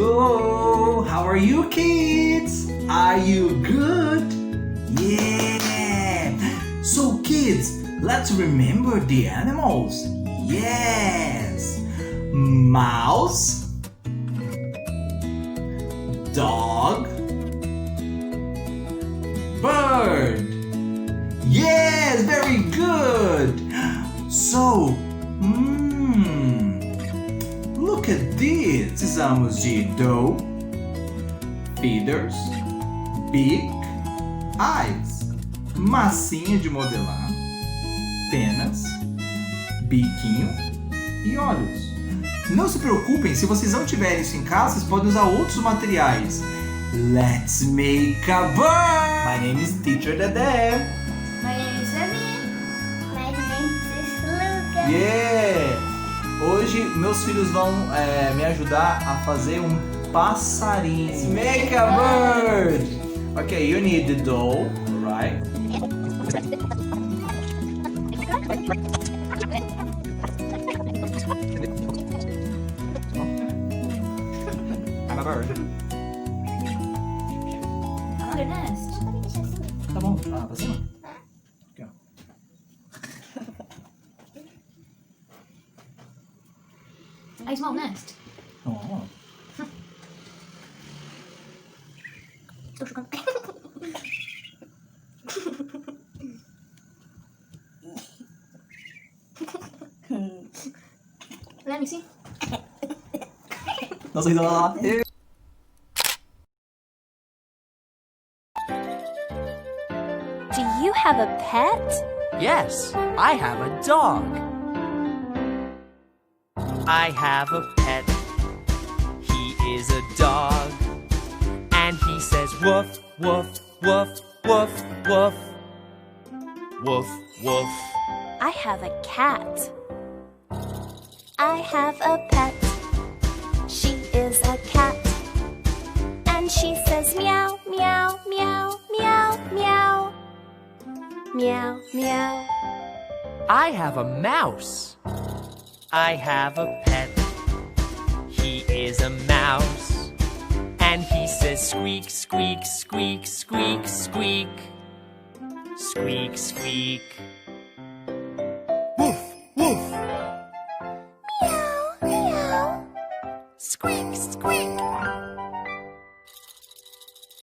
Hello, how are you kids? Are you good? Yeah! So kids, let's remember the animals. Yes! Mouse, dog, bird. Yes, very good. So, look at this. Precisamos de dough, feathers, beak, eyes, massinha de modelar, penas, biquinho e olhos. Não se preocupem, se vocês não tiverem isso em casa, vocês podem usar outros materiais. Let's make a bird! My name is Teacher Dedé. My name is Amy. My name is Lucas. Yeah! Hoje meus filhos vão me ajudar a fazer um passarinho. Let's make a bird! Okay, you need the dough, right? I'm a bird. Another nest. Tá bom, pra cima. Aqui, ó. A small nest. Oh. Tô chocando. Let me see. Nossa, risada lá. Do you have a pet? Yes, I have a dog. I have a pet. He is a dog. And he says woof, woof, woof, woof, woof. Woof, woof. I have a cat. I have a pet. She is a cat. And she says meow, meow, meow, meow, meow. Meow, meow. I have a mouse. I have a pet. He is a mouse. And he says squeak, squeak, squeak, squeak, squeak. Squeak, squeak.